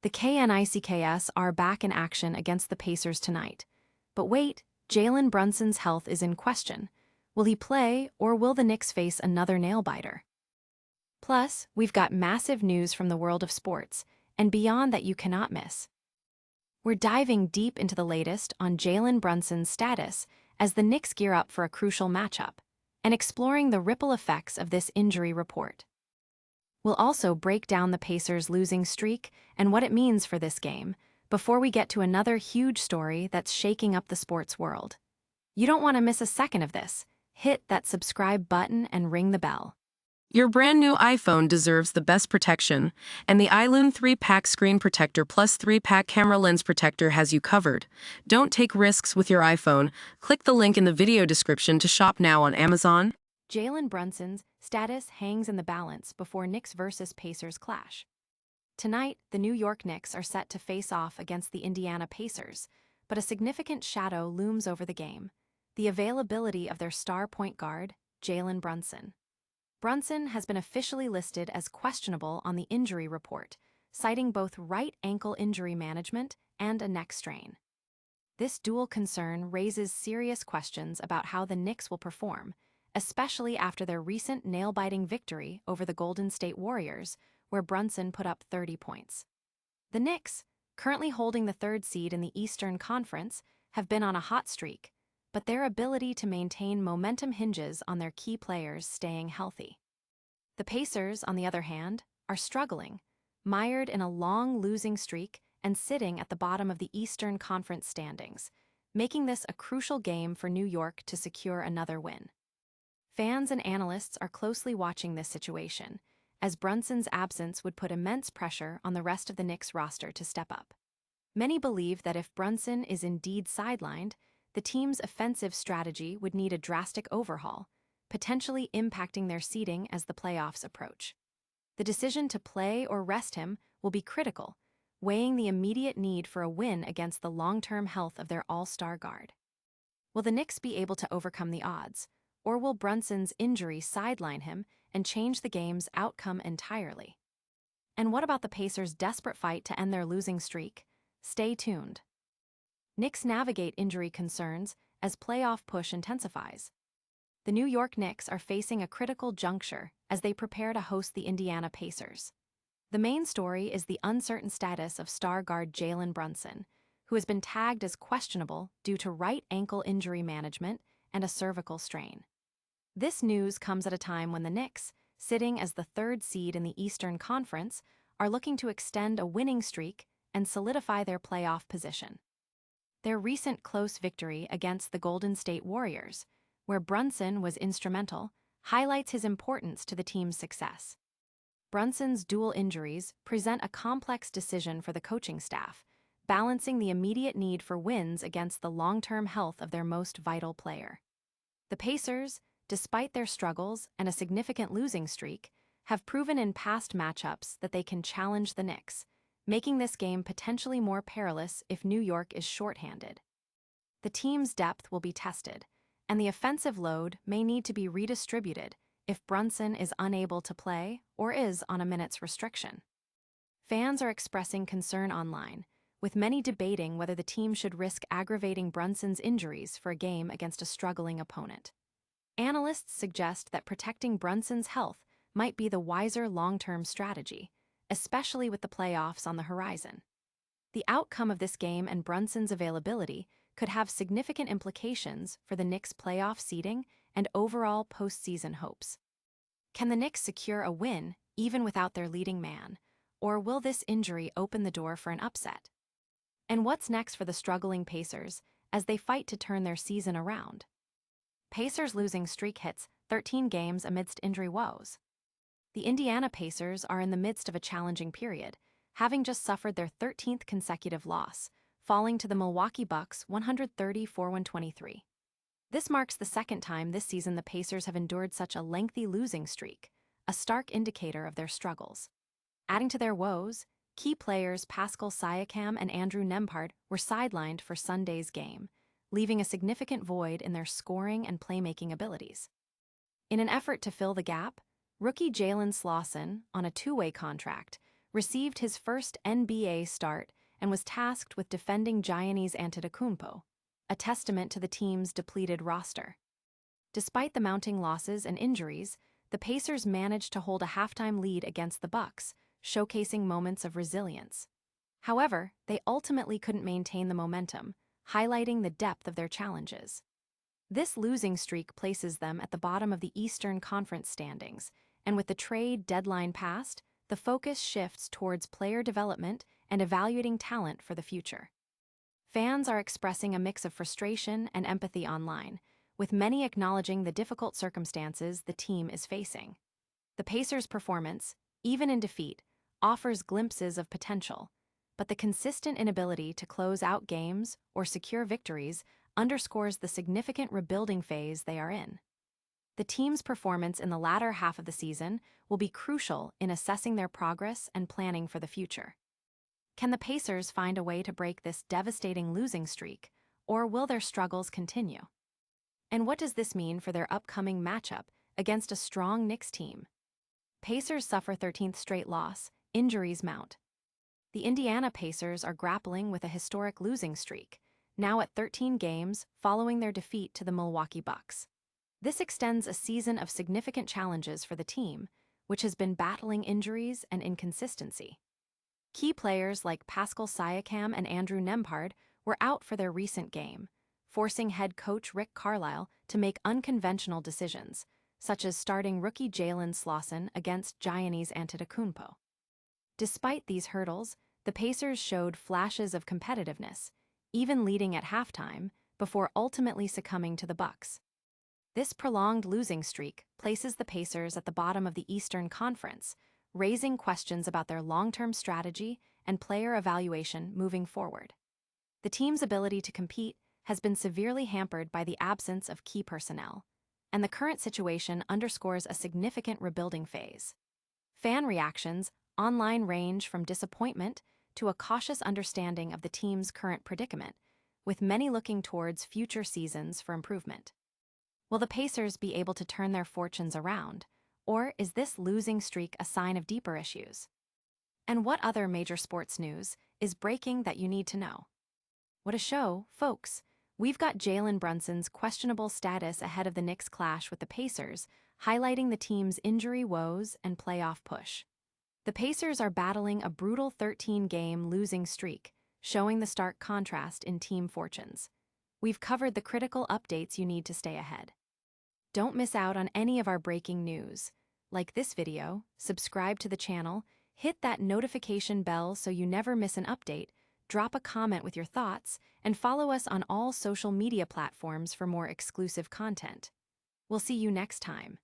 The Knicks are back in action against the Pacers tonight. But wait, Jalen Brunson's health is in question. Will he play, or will the Knicks face another nail-biter? Plus, we've got massive news from the world of sports, and beyond that you cannot miss. We're diving deep into the latest on Jalen Brunson's status as the Knicks gear up for a crucial matchup, and exploring the ripple effects of this injury report. We'll also break down the Pacers' losing streak and what it means for this game, before we get to another huge story that's shaking up the sports world. You don't want to miss a second of this. Hit that subscribe button and ring the bell. Your brand new iPhone deserves the best protection, and the iLune 3-pack screen protector plus 3-pack camera lens protector has you covered. Don't take risks with your iPhone. Click the link in the video description to shop now on Amazon. Jalen Brunson's status hangs in the balance before Knicks versus Pacers clash. Tonight, the New York Knicks are set to face off against the Indiana Pacers, but a significant shadow looms over the game: the availability of their star point guard, Jalen Brunson. Brunson has been officially listed as questionable on the injury report, citing both right ankle injury management and a neck strain. This dual concern raises serious questions about how the Knicks will perform, especially after their recent nail-biting victory over the Golden State Warriors, where Brunson put up 30 points. The Knicks, currently holding the third seed in the Eastern Conference, have been on a hot streak, but their ability to maintain momentum hinges on their key players staying healthy. The Pacers, on the other hand, are struggling, mired in a long losing streak and sitting at the bottom of the Eastern Conference standings, making this a crucial game for New York to secure another win. Fans and analysts are closely watching this situation, as Brunson's absence would put immense pressure on the rest of the Knicks roster to step up. Many believe that if Brunson is indeed sidelined, the team's offensive strategy would need a drastic overhaul, potentially impacting their seeding as the playoffs approach. The decision to play or rest him will be critical, weighing the immediate need for a win against the long-term health of their all-star guard. Will the Knicks be able to overcome the odds, or will Brunson's injury sideline him and change the game's outcome entirely? And what about the Pacers' desperate fight to end their losing streak? Stay tuned. Knicks navigate injury concerns as playoff push intensifies. The New York Knicks are facing a critical juncture as they prepare to host the Indiana Pacers. The main story is the uncertain status of star guard Jalen Brunson, who has been tagged as questionable due to right ankle injury management and a cervical strain. This news comes at a time when the Knicks, sitting as the third seed in the Eastern Conference, are looking to extend a winning streak and solidify their playoff position. Their recent close victory against the Golden State Warriors, where Brunson was instrumental, highlights his importance to the team's success. Brunson's dual injuries present a complex decision for the coaching staff, balancing the immediate need for wins against the long-term health of their most vital player. The Pacers, despite their struggles and a significant losing streak, have proven in past matchups that they can challenge the Knicks, making this game potentially more perilous if New York is shorthanded. The team's depth will be tested, and the offensive load may need to be redistributed if Brunson is unable to play or is on a minutes restriction. Fans are expressing concern online, with many debating whether the team should risk aggravating Brunson's injuries for a game against a struggling opponent. Analysts suggest that protecting Brunson's health might be the wiser long-term strategy, especially with the playoffs on the horizon. The outcome of this game and Brunson's availability could have significant implications for the Knicks' playoff seeding and overall postseason hopes. Can the Knicks secure a win even without their leading man, or will this injury open the door for an upset? And what's next for the struggling Pacers as they fight to turn their season around? Pacers' losing streak hits 13 games amidst injury woes. The Indiana Pacers are in the midst of a challenging period, having just suffered their 13th consecutive loss, falling to the Milwaukee Bucks 130-123. This marks the second time this season the Pacers have endured such a lengthy losing streak, a stark indicator of their struggles. Adding to their woes, key players Pascal Siakam and Andrew Nembhard were sidelined for Sunday's game, leaving a significant void in their scoring and playmaking abilities. In an effort to fill the gap, rookie Jalen Slawson, on a two-way contract, received his first NBA start and was tasked with defending Giannis Antetokounmpo, a testament to the team's depleted roster. Despite the mounting losses and injuries, the Pacers managed to hold a halftime lead against the Bucks, showcasing moments of resilience. However, they ultimately couldn't maintain the momentum, highlighting the depth of their challenges. This losing streak places them at the bottom of the Eastern Conference standings, and with the trade deadline passed, the focus shifts towards player development and evaluating talent for the future. Fans are expressing a mix of frustration and empathy online, with many acknowledging the difficult circumstances the team is facing. The Pacers' performance, even in defeat, offers glimpses of potential, but the consistent inability to close out games or secure victories underscores the significant rebuilding phase they are in. The team's performance in the latter half of the season will be crucial in assessing their progress and planning for the future. Can the Pacers find a way to break this devastating losing streak, or will their struggles continue? And what does this mean for their upcoming matchup against a strong Knicks team? Pacers suffer 13th straight loss, injuries mount. The Indiana Pacers are grappling with a historic losing streak, now at 13 games following their defeat to the Milwaukee Bucks. This extends a season of significant challenges for the team, which has been battling injuries and inconsistency. Key players like Pascal Siakam and Andrew Nembhard were out for their recent game, forcing head coach Rick Carlisle to make unconventional decisions, such as starting rookie Jalen Brunson against Giannis Antetokounmpo. Despite these hurdles, the Pacers showed flashes of competitiveness, even leading at halftime, before ultimately succumbing to the Bucks. This prolonged losing streak places the Pacers at the bottom of the Eastern Conference, raising questions about their long-term strategy and player evaluation moving forward. The team's ability to compete has been severely hampered by the absence of key personnel, and the current situation underscores a significant rebuilding phase. Fan reactions online range from disappointment to a cautious understanding of the team's current predicament, with many looking towards future seasons for improvement. Will the Pacers be able to turn their fortunes around, or is this losing streak a sign of deeper issues? And what other major sports news is breaking that you need to know? What a show, folks! We've got Jalen Brunson's questionable status ahead of the Knicks' clash with the Pacers, highlighting the team's injury woes and playoff push. The Pacers are battling a brutal 13-game losing streak, showing the stark contrast in team fortunes. We've covered the critical updates you need to stay ahead. Don't miss out on any of our breaking news. Like this video, subscribe to the channel, hit that notification bell so you never miss an update, drop a comment with your thoughts, and follow us on all social media platforms for more exclusive content. We'll see you next time.